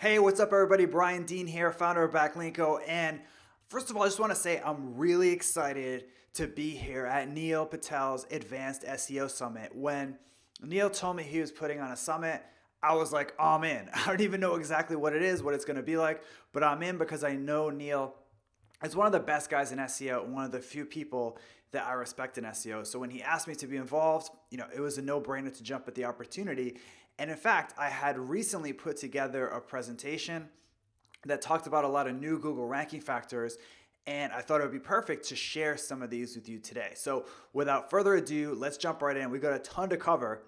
Hey, what's up, everybody? Brian Dean here, founder of Backlinko. And first of all, I just want to say I'm really excited to be here at Neil Patel's Advanced SEO Summit. When Neil told me he was putting on a summit, I was like, oh, I'm in. I don't even know exactly what it is, what it's going to be like, but I'm in because I know Neil is one of the best guys in SEO and one of the few people that I respect in SEO. So when he asked me to be involved, it was a no-brainer to jump at the opportunity. And in fact, I had recently put together a presentation that talked about a lot of new Google ranking factors, and I thought it would be perfect to share some of these with you today. So without further ado, let's jump right in. We got a ton to cover.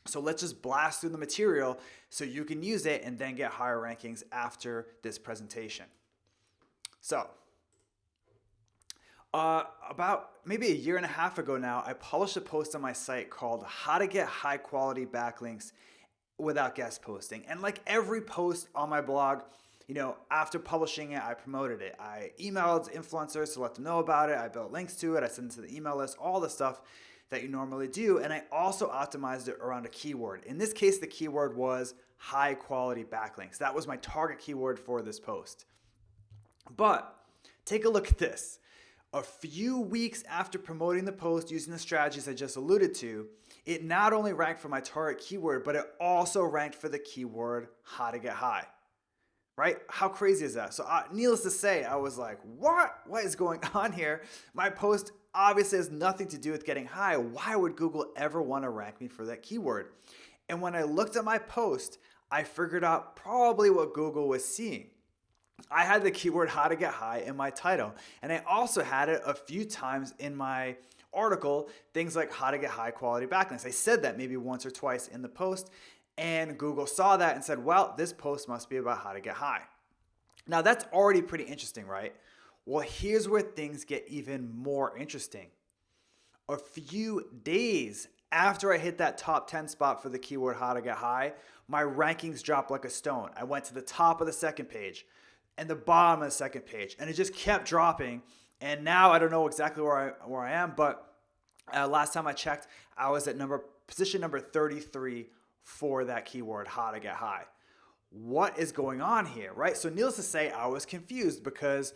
So let's just blast through the material so you can use it and then get higher rankings after this presentation. So about maybe a year and a half ago now, I published a post on my site called How to Get High Quality Backlinks Without Guest Posting. And like every post on my blog, after publishing it, I promoted it. I emailed influencers to let them know about it. I built links to it. I sent it to the email list, all the stuff that you normally do. And I also optimized it around a keyword. In this case, the keyword was high quality backlinks. That was my target keyword for this post. But take a look at this. A few weeks after promoting the post using the strategies I just alluded to, it not only ranked for my target keyword, but it also ranked for the keyword how to get high. Right? How crazy is that? So needless to say, I was like, what? What is going on here? My post obviously has nothing to do with getting high. Why would Google ever want to rank me for that keyword? And when I looked at my post, I figured out probably what Google was seeing. I had the keyword how to get high in my title, and I also had it a few times in my article, things like how to get high quality backlinks. I said that maybe once or twice in the post, and Google saw that and said, well, this post must be about how to get high. Now that's already pretty interesting, right? Well, here's where things get even more interesting. A few days after I hit that top 10 spot for the keyword how to get high, my rankings dropped like a stone. I went to the top of the second page and the bottom of the second page, and it just kept dropping. And now I don't know exactly where I am, but last time I checked, I was at position number 33 for that keyword, how to get high. What is going on here, right? So needless to say, I was confused because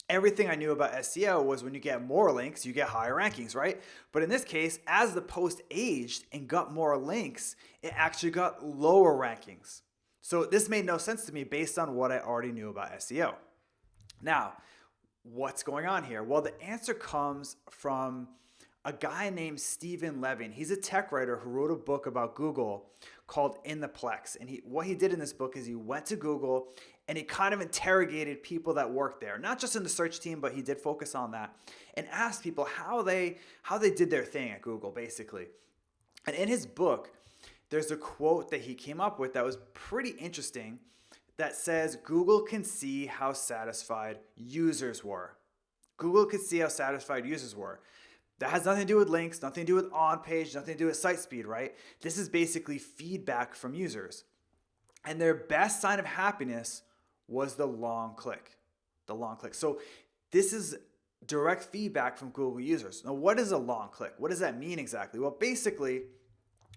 everything I knew about SEO was when you get more links, you get higher rankings, right? But in this case, as the post aged and got more links, it actually got lower rankings. So this made no sense to me based on what I already knew about SEO. Now, what's going on here? Well, the answer comes from a guy named Steven Levin. He's a tech writer who wrote a book about Google called In the Plex. And what he did in this book is he went to Google and he kind of interrogated people that worked there, not just in the search team, but he did focus on that, and asked people how they did their thing at Google, basically. And in his book, there's a quote that he came up with that was pretty interesting that says, Google can see how satisfied users were. Google could see how satisfied users were. That has nothing to do with links, nothing to do with on-page, nothing to do with site speed, right? This is basically feedback from users. And their best sign of happiness was the long click. The long click. So this is direct feedback from Google users. Now, what is a long click? What does that mean exactly? Well, basically,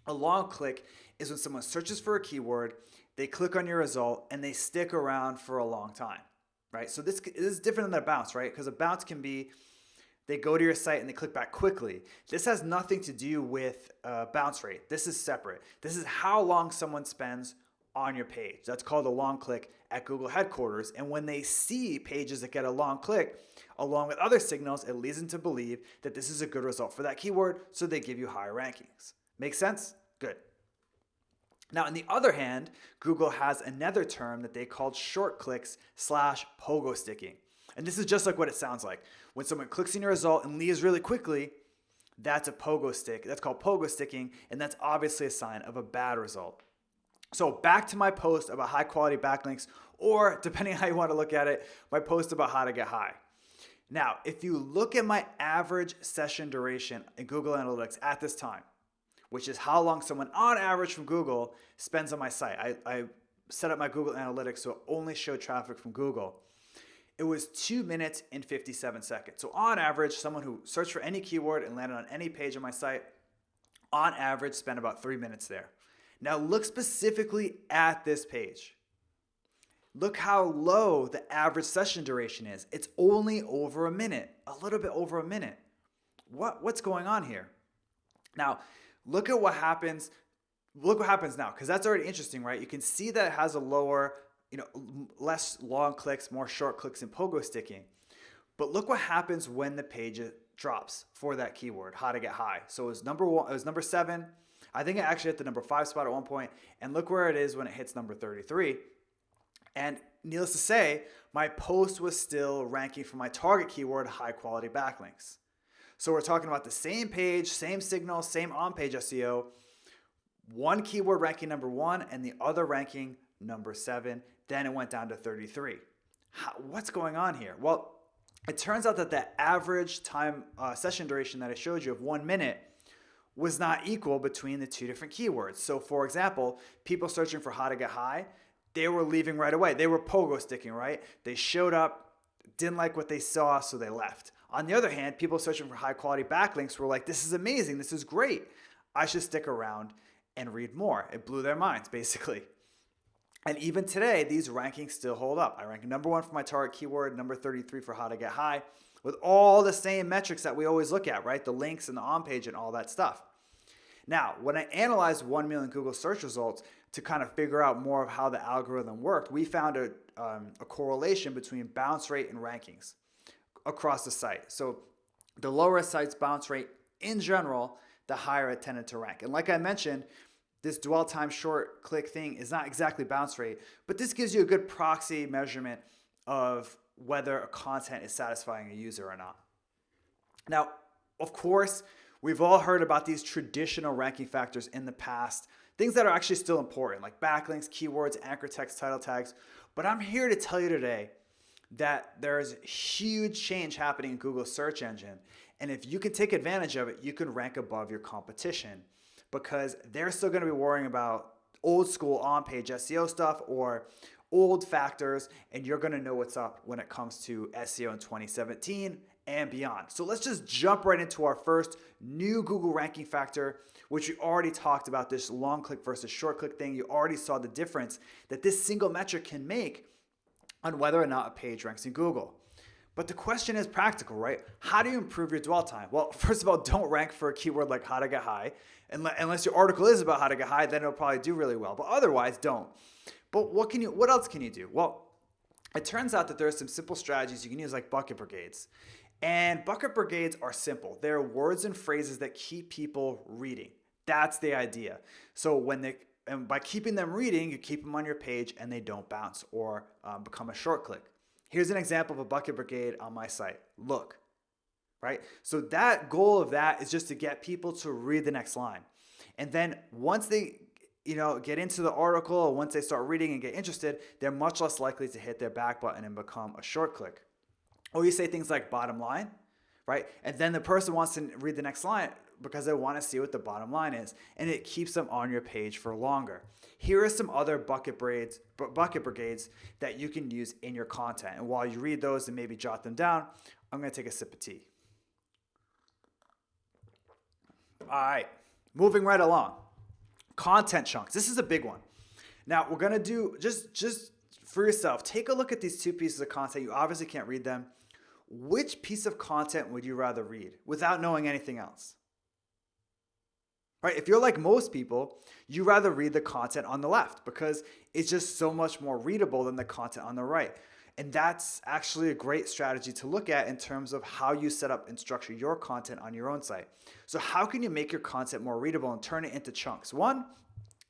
a long click is when someone searches for a keyword, they click on your result, and they stick around for a long time, right? So this is different than a bounce, right? Because a bounce can be they go to your site and they click back quickly. This has nothing to do with bounce rate. This is separate. This is how long someone spends on your page. That's called a long click at Google headquarters. And when they see pages that get a long click, along with other signals, it leads them to believe that this is a good result for that keyword, so they give you higher rankings. Make sense? Good. Now, on the other hand, Google has another term that they called short clicks / pogo sticking. And this is just like what it sounds like. When someone clicks on your result and leaves really quickly, that's a pogo stick. That's called pogo sticking, and that's obviously a sign of a bad result. So back to my post about high quality backlinks, or depending on how you want to look at it, my post about how to get high. Now, if you look at my average session duration in Google Analytics at this time, which is how long someone on average from Google spends on my site. I set up my Google Analytics so it only showed traffic from Google. It was 2 minutes and 57 seconds. So on average, someone who searched for any keyword and landed on any page on my site, on average, spent about 3 minutes there. Now look specifically at this page. Look how low the average session duration is. It's only over a minute, a little bit over a minute. What's going on here? Now, look at what happens. Look what happens now, because that's already interesting, right? You can see that it has a lower, less long clicks, more short clicks in pogo sticking. But look what happens when the page drops for that keyword, how to get high. So it was number 1, it was number 7. I think it actually hit the number 5 spot at one point. And look where it is when it hits number 33. And needless to say, my post was still ranking for my target keyword, high quality backlinks. So we're talking about the same page, same signal, same on-page SEO, one keyword ranking number 1 and the other ranking number 7. Then it went down to 33. What's going on here? Well, it turns out that the average time session duration that I showed you of 1 minute was not equal between the two different keywords. So for example, people searching for how to get high, they were leaving right away. They were pogo sticking, right? They showed up, didn't like what they saw, so they left. On the other hand, people searching for high quality backlinks were like, this is amazing, this is great. I should stick around and read more. It blew their minds, basically. And even today, these rankings still hold up. I rank number 1 for my target keyword, number 33 for how to get high, with all the same metrics that we always look at, right? The links and the on-page and all that stuff. Now, when I analyzed 1 million Google search results to kind of figure out more of how the algorithm worked, we found a correlation between bounce rate and rankings across the site. So the lower a site's bounce rate in general, the higher it tended to rank. And like I mentioned, this dwell time short click thing is not exactly bounce rate, but this gives you a good proxy measurement of whether a content is satisfying a user or not. Now, of course, we've all heard about these traditional ranking factors in the past, things that are actually still important, like backlinks, keywords, anchor text, title tags. But I'm here to tell you today that there's huge change happening in Google's search engine. And if you can take advantage of it, you can rank above your competition, because they're still going to be worrying about old school on-page SEO stuff or old factors, and you're going to know what's up when it comes to SEO in 2017 and beyond. So let's just jump right into our first new Google ranking factor, which we already talked about, this long click versus short click thing. You already saw the difference that this single metric can make on whether or not a page ranks in Google. But the question is practical, right? How do you improve your dwell time? Well, first of all, don't rank for a keyword like how to get high. Unless your article is about how to get high, then it'll probably do really well. But otherwise, don't. But what else can you do? Well, it turns out that there are some simple strategies you can use, like bucket brigades. And bucket brigades are simple. They're words and phrases that keep people reading. That's the idea. So and by keeping them reading, you keep them on your page and they don't bounce or become a short click. Here's an example of a bucket brigade on my site. Look, right? So that goal of that is just to get people to read the next line. And then once they get into the article, or once they start reading and get interested, they're much less likely to hit their back button and become a short click. Or you say things like bottom line, right? And then the person wants to read the next line because they want to see what the bottom line is, and it keeps them on your page for longer. Here are some other bucket brigades that you can use in your content. And while you read those and maybe jot them down, I'm going to take a sip of tea. All right, moving right along. Content chunks. This is a big one. Now we're going to do, just for yourself, take a look at these two pieces of content. You obviously can't read them. Which piece of content would you rather read without knowing anything else? Right? If you're like most people, you rather read the content on the left because it's just so much more readable than the content on the right. And that's actually a great strategy to look at in terms of how you set up and structure your content on your own site. So how can you make your content more readable and turn it into chunks? One,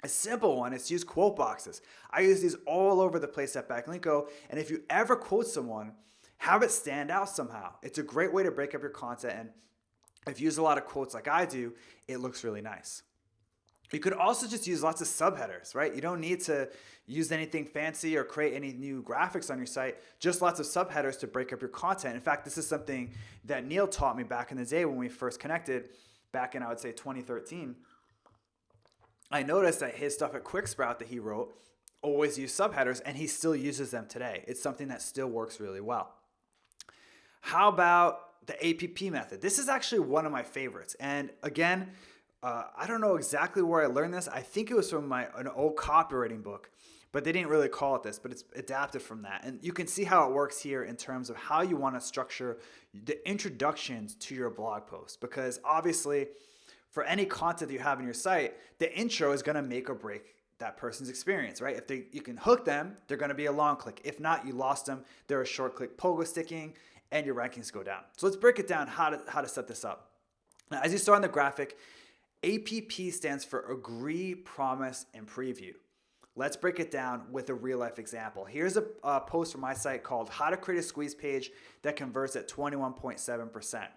a simple one is to use quote boxes. I use these all over the place at Backlinko. And if you ever quote someone, have it stand out somehow. It's a great way to break up your content, and if you use a lot of quotes like I do, it looks really nice. You could also just use lots of subheaders, right? You don't need to use anything fancy or create any new graphics on your site, just lots of subheaders to break up your content. In fact, this is something that Neil taught me back in the day when we first connected, back in, I would say, 2013. I noticed that his stuff at QuickSprout that he wrote always used subheaders, and he still uses them today. It's something that still works really well. How about the APP method? This is actually one of my favorites. And again, I don't know exactly where I learned this. I think it was from an old copywriting book. but they didn't really call it this, but it's adapted from that. And you can see how it works here in terms of how you want to structure the introductions to your blog post, because obviously for any content that you have in your site, the intro is going to make or break that person's experience, right? If you can hook them, they're going to be a long click. If not, you lost them. They're a short click pogo sticking and your rankings go down. So let's break it down how to set this up. Now, as you saw in the graphic, APP stands for agree, promise, and preview. Let's break it down with a real life example. Here's a post from my site called How to Create a Squeeze Page That Converts at 21.7%.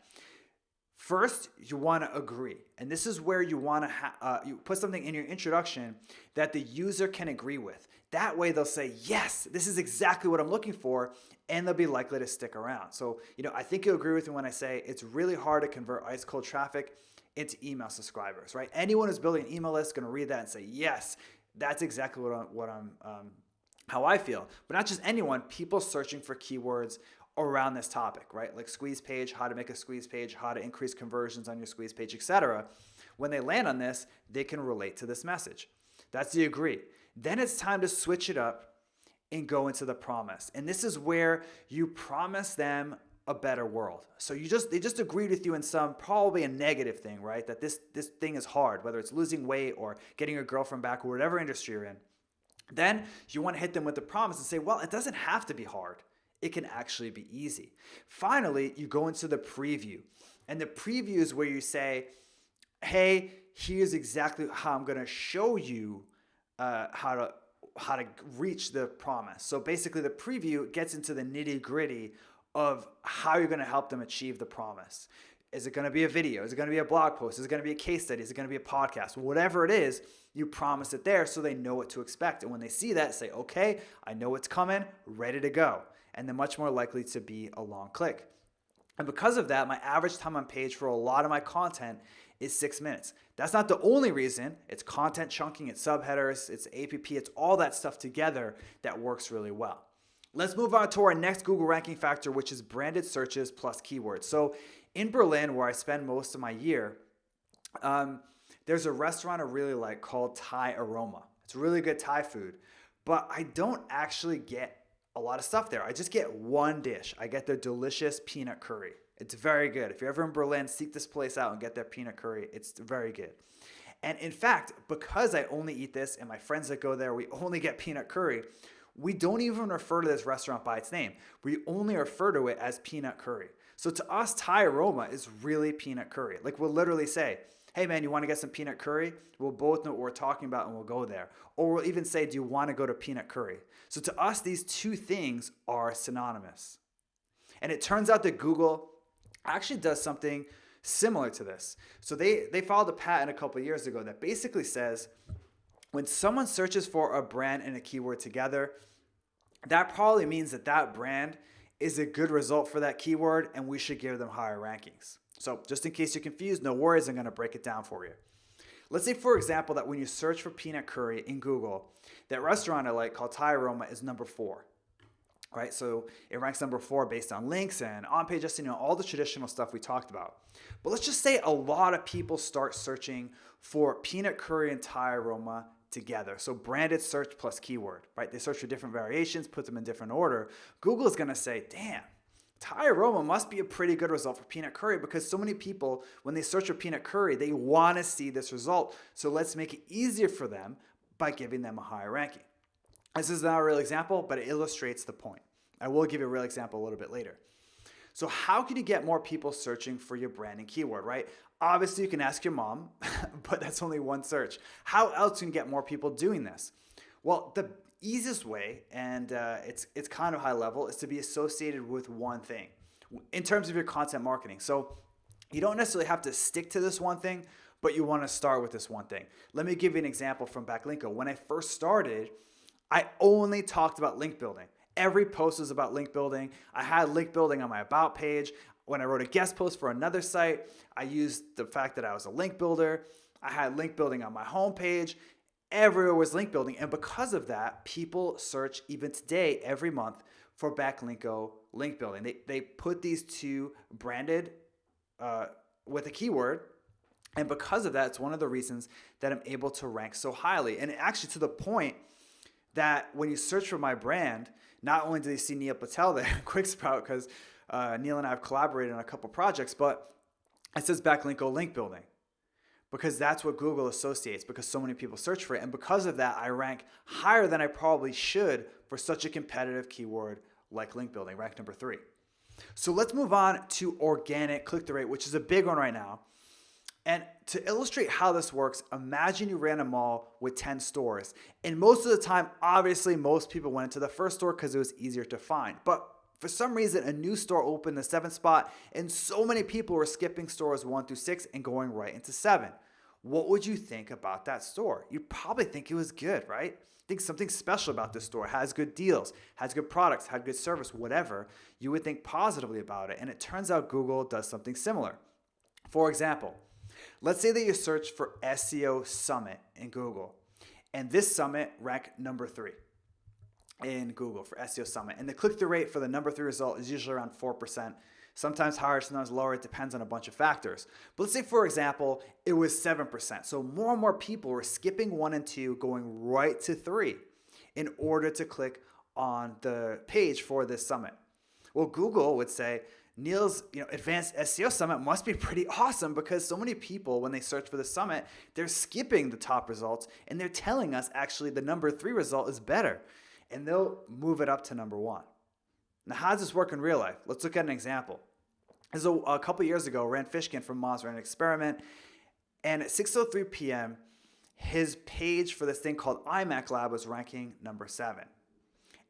First, you want to agree. And this is where you want to you put something in your introduction that the user can agree with. That way they'll say, yes, this is exactly what I'm looking for, and they'll be likely to stick around. So, I think you'll agree with me when I say it's really hard to convert ice cold traffic into email subscribers, right? Anyone who's building an email list is going to read that and say, yes, that's exactly how I feel. But not just anyone, people searching for keywords around this topic, right? Like squeeze page, how to make a squeeze page, how to increase conversions on your squeeze page, etc. When they land on this, they can relate to this message. That's the agree. Then it's time to switch it up and go into the promise. And this is where you promise them a better world. So they just agreed with you in some, probably a negative thing, right? That this thing is hard, whether it's losing weight or getting your girlfriend back or whatever industry you're in. Then you want to hit them with the promise and say, well, it doesn't have to be hard. It can actually be easy. Finally, you go into the preview. And the preview is where you say, hey, here's exactly how I'm going to show you how to reach the promise. So basically the preview gets into the nitty gritty of how you're going to help them achieve the promise. Is it going to be a video? Is it going to be a blog post? Is it going to be a case study? Is it going to be a podcast? Whatever it is, you promise it there so they know what to expect. And when they see that, say, okay, I know what's coming, ready to go. And they're much more likely to be a long click. And because of that, my average time on page for a lot of my content is 6 minutes. That's not the only reason. It's content chunking, it's subheaders, it's APP, it's all that stuff together that works really well. Let's move on to our next Google ranking factor, which is branded searches plus keywords. So in Berlin, where I spend most of my year, there's a restaurant I really like called Thai Aroma. It's really good Thai food, but I don't actually get a lot of stuff there. I just get one dish. I get their delicious peanut curry. It's very good. If you're ever in Berlin, seek this place out and get their peanut curry. It's very good. And in fact, because I only eat this and my friends that go there, we only get peanut curry, we don't even refer to this restaurant by its name. We only refer to it as peanut curry. So to us, Thai Aroma is really peanut curry. Like we'll literally say, hey man, you want to get some peanut curry? We'll both know what we're talking about and we'll go there. Or we'll even say, do you want to go to peanut curry? So to us, these two things are synonymous. And it turns out that Google actually does something similar to this. So they filed a patent a couple of years ago that basically says when someone searches for a brand and a keyword together, that probably means that brand is a good result for that keyword and we should give them higher rankings. So just in case you're confused, no worries, I'm going to break it down for you. Let's say, for example, that when you search for peanut curry in Google, that restaurant I like called Thai Aroma is number 4, right? So it ranks number 4 based on links and on-page SEO, all the traditional stuff we talked about. But let's just say a lot of people start searching for peanut curry and Thai Aroma together. So branded search plus keyword, right? They search for different variations, put them in different order. Google is going to say, damn, Thai Aroma must be a pretty good result for peanut curry because so many people, when they search for peanut curry, they want to see this result. So let's make it easier for them by giving them a higher ranking. This is not a real example, but it illustrates the point. I will give you a real example a little bit later. So how can you get more people searching for your branding keyword, right? Obviously, you can ask your mom, but that's only one search. How else can you get more people doing this? Well, the easiest way, and it's kind of high level, is to be associated with one thing in terms of your content marketing. So you don't necessarily have to stick to this one thing, but you want to start with this one thing. Let me give you an example from Backlinko. When I first started, I only talked about link building. Every post was about link building. I had link building on my about page. When I wrote a guest post for another site, I used the fact that I was a link builder. I had link building on my homepage. Everywhere was link building. And because of that, people search even today, every month, for Backlinko link building. They put these two branded with a keyword. And because of that, it's one of the reasons that I'm able to rank so highly. And actually to the point, that when you search for my brand, not only do they see Neil Patel there, QuickSprout, because Neil and I have collaborated on a couple projects, but it says Backlinko link building, because that's what Google associates, because so many people search for it. And because of that, I rank higher than I probably should for such a competitive keyword like link building, rank number 3. So let's move on to organic click-through rate, which is a big one right now. And to illustrate how this works, imagine you ran a mall with 10 stores. And most of the time, obviously, most people went into the first store because it was easier to find. But for some reason, a new store opened the 7th spot, and so many people were skipping stores 1 through 6 and going right into 7. What would you think about that store? You'd probably think it was good, right? Think something special about this store, has good deals, has good products, had good service, whatever. You would think positively about it. And it turns out Google does something similar. For example, let's say that you search for SEO Summit in Google, and this summit ranked number 3 in Google for SEO Summit. And the click-through rate for the number 3 result is usually around 4%. Sometimes higher, sometimes lower. It depends on a bunch of factors. But let's say, for example, it was 7%. So more and more people were skipping 1 and 2, going right to 3 in order to click on the page for this summit. Well, Google would say, Neil's advanced SEO summit must be pretty awesome, because so many people, when they search for the summit, they're skipping the top results and they're telling us actually the number 3 result is better, and they'll move it up to number 1. Now, how does this work in real life? Let's look at an example. So a couple years ago, Rand Fishkin from Moz ran an experiment, and at 6:03 p.m., his page for this thing called iMac Lab was ranking number 7.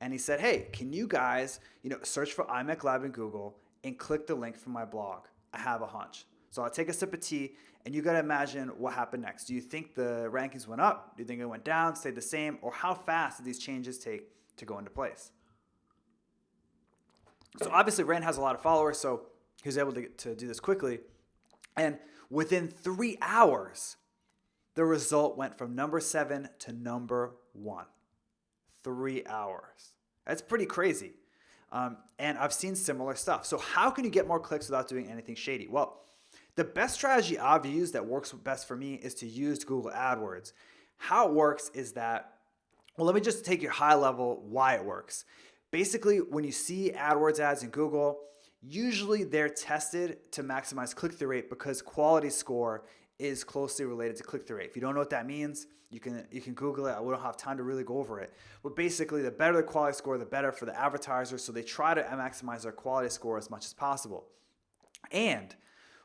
And he said, hey, can you guys search for iMac Lab in Google and click the link from my blog? I have a hunch. So I'll take a sip of tea, and you got to imagine what happened next. Do you think the rankings went up? Do you think it went down, stayed the same? Or how fast did these changes take to go into place? So obviously, Rand has a lot of followers, so he was able to do this quickly. And within 3 hours, the result went from number 7 to number 1. 3 hours. That's pretty crazy. And I've seen similar stuff. So how can you get more clicks without doing anything shady? Well, the best strategy I've used that works best for me is to use Google AdWords. How it works is that, well, let me just take you high level why it works. Basically, when you see AdWords ads in Google, usually they're tested to maximize click-through rate, because quality score is closely related to click-through rate. If you don't know what that means, you can Google it. We don't have time to really go over it. But basically, the better the quality score, the better for the advertisers. So they try to maximize their quality score as much as possible. And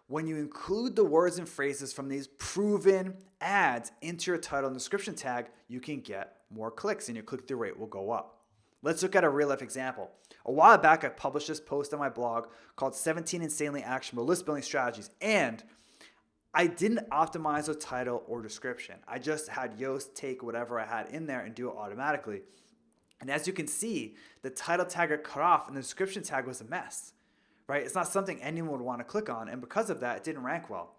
when you include the words and phrases from these proven ads into your title and description tag, you can get more clicks and your click-through rate will go up. Let's look at a real life example. A while back, I published this post on my blog called 17 Insanely Actionable List Building Strategies. And I didn't optimize the title or description. I just had Yoast take whatever I had in there and do it automatically. And as you can see, the title tag got cut off and the description tag was a mess, right? It's not something anyone would want to click on. And because of that, it didn't rank well.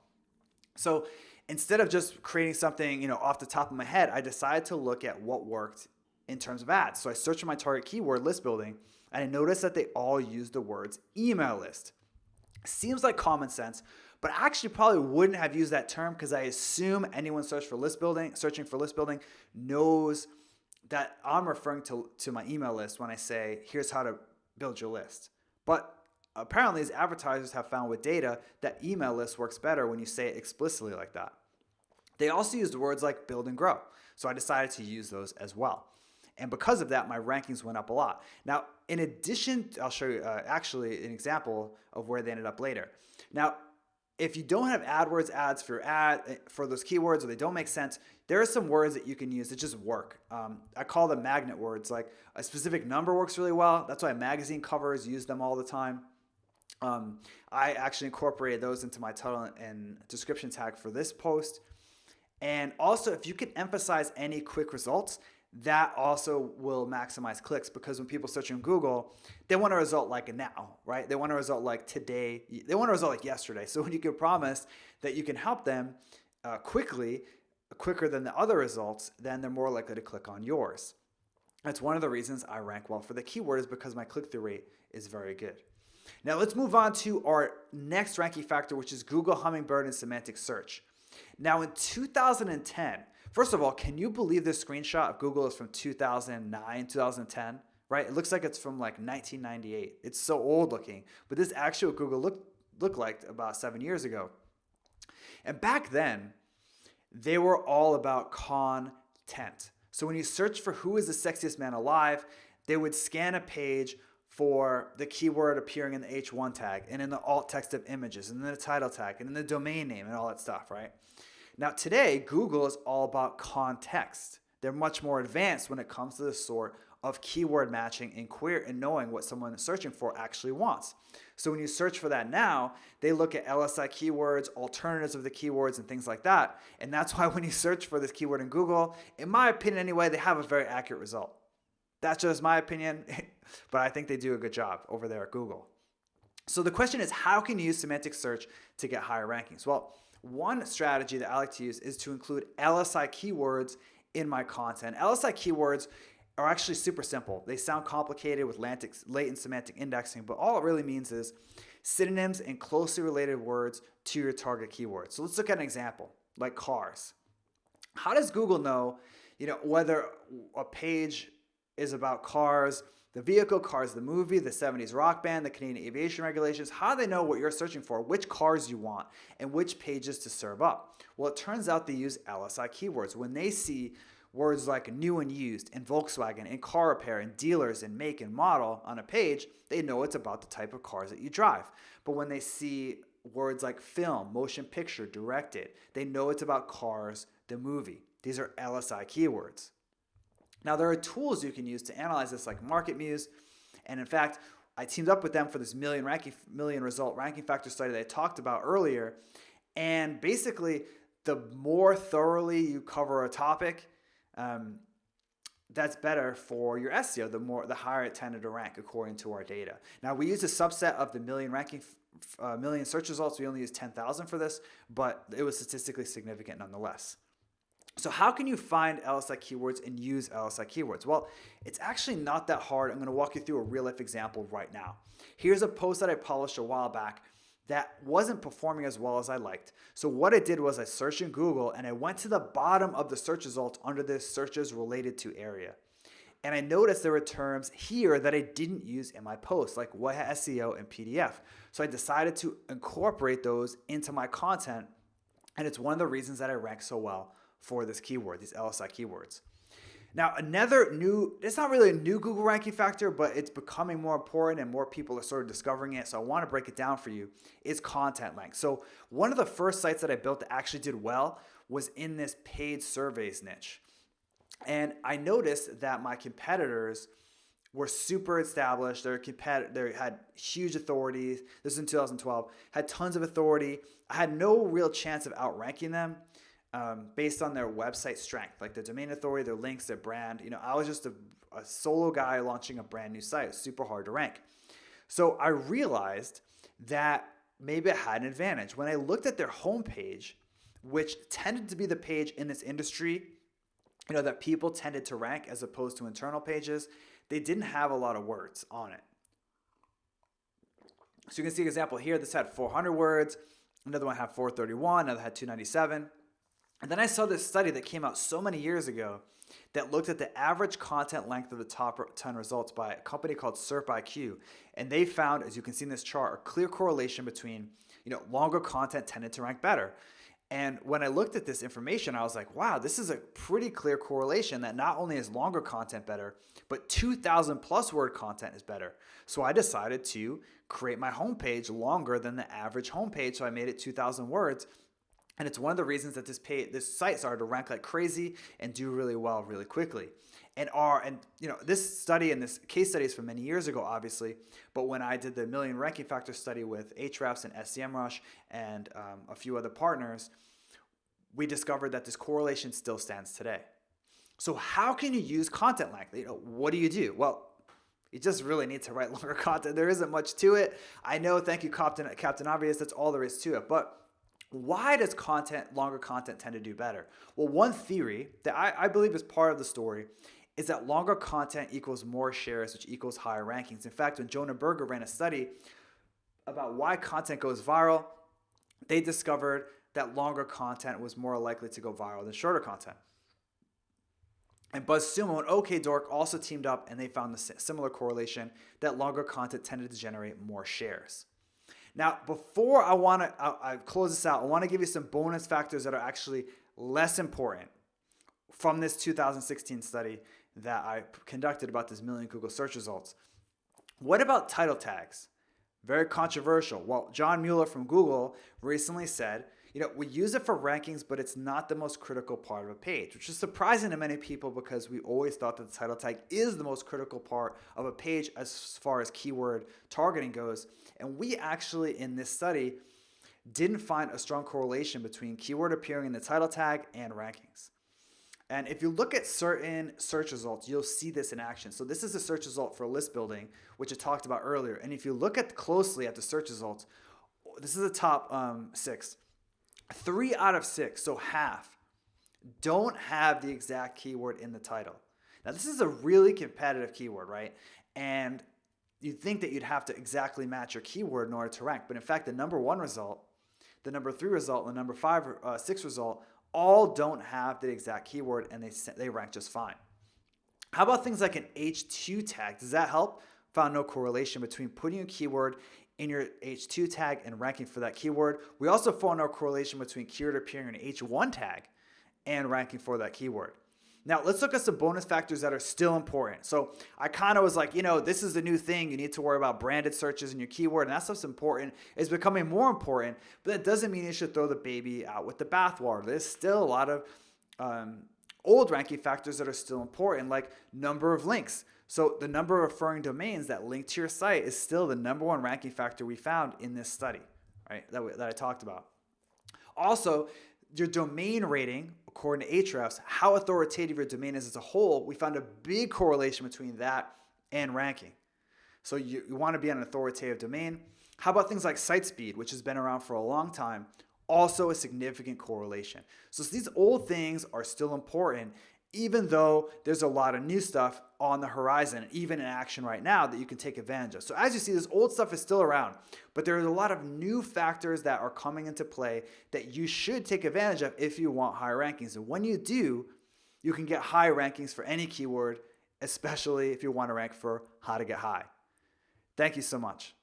So instead of just creating something, off the top of my head, I decided to look at what worked in terms of ads. So I searched for my target keyword, list building, and I noticed that they all use the words email list. Seems like common sense, but I actually probably wouldn't have used that term, because I assume anyone searching for list building knows that I'm referring to my email list when I say, here's how to build your list. But apparently, as advertisers have found with data, that email list works better when you say it explicitly like that. They also used words like build and grow. So I decided to use those as well. And because of that, my rankings went up a lot. Now, in addition, I'll show you actually an example of where they ended up later. Now, if you don't have AdWords ads for those keywords, or they don't make sense, there are some words that you can use that just work. I call them magnet words. Like a specific number works really well. That's why magazine covers use them all the time. I actually incorporated those into my title and description tag for this post. And also, if you can emphasize any quick results, that also will maximize clicks, because when people search in Google, they want a result like now, right? They want a result like today. They want a result like yesterday. So when you can promise that you can help them quicker than the other results, then they're more likely to click on yours. That's one of the reasons I rank well for the keyword, is because my click-through rate is very good. Now let's move on to our next ranking factor, which is Google Hummingbird and semantic search. Now in 2010, First of all, can you believe this screenshot of Google is from 2009, 2010, right? It looks like it's from like 1998. It's so old looking, but this actually what Google looked like about 7 years ago. And back then, they were all about content. So when you search for who is the sexiest man alive, they would scan a page for the keyword appearing in the H1 tag and in the alt text of images and then the title tag and then the domain name and all that stuff, right? Now today, Google is all about context. They're much more advanced when it comes to this sort of keyword matching and knowing what someone is searching for actually wants. So when you search for that now, they look at LSI keywords, alternatives of the keywords, and things like that. And that's why when you search for this keyword in Google, in my opinion anyway, they have a very accurate result. That's just my opinion, but I think they do a good job over there at Google. So the question is, how can you use semantic search to get higher rankings? Well, one strategy that I like to use is to include LSI keywords in my content. LSI keywords are actually super simple. They sound complicated with latent semantic indexing, but all it really means is synonyms and closely related words to your target keyword. So let's look at an example, like cars. How does Google know, whether a page is about cars, the vehicle, Cars the movie, the 70s rock band, the Canadian aviation regulations? How do they know what you're searching for, which cars you want, and which pages to serve up? Well, it turns out they use LSI keywords. When they see words like new and used and Volkswagen and car repair and dealers and make and model on a page, they know it's about the type of cars that you drive. But when they see words like film, motion picture, directed, they know it's about Cars the movie. These are LSI keywords. Now, there are tools you can use to analyze this, like MarketMuse. And in fact, I teamed up with them for this million result ranking factor study that I talked about earlier. And basically, the more thoroughly you cover a topic, that's better for your SEO, the higher it tended to rank according to our data. Now, we use a subset of the million search results. We only use 10,000 for this, but it was statistically significant nonetheless. So how can you find LSI keywords and use LSI keywords? Well, it's actually not that hard. I'm going to walk you through a real life example right now. Here's a post that I published a while back that wasn't performing as well as I liked. So what I did was I searched in Google and I went to the bottom of the search results under this searches related to area. And I noticed there were terms here that I didn't use in my post, like what SEO and PDF. So I decided to incorporate those into my content. And it's one of the reasons that I rank so well for this keyword, these LSI keywords. Now, it's not really a new Google ranking factor, but it's becoming more important and more people are sort of discovering it. So I want to break it down for you, is content length. So one of the first sites that I built that actually did well was in this paid surveys niche. And I noticed that my competitors were super established. They had huge authorities. This is in 2012, had tons of authority. I had no real chance of outranking them. Based on their website strength, like their domain authority, their links, their brand. I was just a solo guy launching a brand new site. It was super hard to rank. So I realized that maybe I had an advantage. When I looked at their homepage, which tended to be the page in this industry, that people tended to rank as opposed to internal pages, they didn't have a lot of words on it. So you can see an example here. This had 400 words. Another one had 431. Another had 297. And then I saw this study that came out so many years ago that looked at the average content length of the top 10 results by a company called SERPIQ. And they found, as you can see in this chart, a clear correlation between, longer content tended to rank better. And when I looked at this information, I was like, wow, this is a pretty clear correlation that not only is longer content better, but 2,000 plus word content is better. So I decided to create my homepage longer than the average homepage. So I made it 2,000 words. And it's one of the reasons that this site started to rank like crazy and do really well really quickly. And this study and this case study is from many years ago, obviously. But when I did the million ranking factor study with Ahrefs and SEMrush and a few other partners, we discovered that this correlation still stands today. So how can you use content length? What do you do? Well, you just really need to write longer content. There isn't much to it. I know, thank you, Captain Obvious. That's all there is to it. But why does longer content tend to do better? Well, one theory that I believe is part of the story is that longer content equals more shares, which equals higher rankings. In fact, when Jonah Berger ran a study about why content goes viral, they discovered that longer content was more likely to go viral than shorter content. And BuzzSumo and OKDork also teamed up, and they found the similar correlation that longer content tended to generate more shares. Now, before I close this out, I want to give you some bonus factors that are actually less important from this 2016 study that I conducted about this million Google search results. What about title tags? Very controversial. Well, John Mueller from Google recently said, we use it for rankings, but it's not the most critical part of a page, which is surprising to many people because we always thought that the title tag is the most critical part of a page as far as keyword targeting goes. And we actually, in this study, didn't find a strong correlation between keyword appearing in the title tag and rankings. And if you look at certain search results, you'll see this in action. So this is a search result for list building, which I talked about earlier. And if you look closely at the search results, this is the top 6. 3 out of 6, so half, don't have the exact keyword in the title. Now, this is a really competitive keyword, right? And you'd think that you'd have to exactly match your keyword in order to rank. But in fact, the number 1 result, the number 3 result, and the number 6 result all don't have the exact keyword, and they rank just fine. How about things like an H2 tag? Does that help? Found no correlation between putting a keyword in your H2 tag and ranking for that keyword. We also found no correlation between keyword appearing in H1 tag and ranking for that keyword. Now, let's look at some bonus factors that are still important. So I kind of was like, this is the new thing. You need to worry about branded searches in your keyword, and that stuff's important. It's becoming more important, but that doesn't mean you should throw the baby out with the bathwater. There's still a lot of old ranking factors that are still important, like number of links. So the number of referring domains that link to your site is still the number 1 ranking factor we found in this study, right? That I talked about. Also, your domain rating, according to Ahrefs, how authoritative your domain is as a whole, we found a big correlation between that and ranking. So you want to be on an authoritative domain. How about things like site speed, which has been around for a long time? Also a significant correlation. So these old things are still important, even though there's a lot of new stuff on the horizon, even in action right now, that you can take advantage of. So as you see, this old stuff is still around, but there are a lot of new factors that are coming into play that you should take advantage of if you want higher rankings. And when you do, you can get high rankings for any keyword, especially if you want to rank for how to get high. Thank you so much.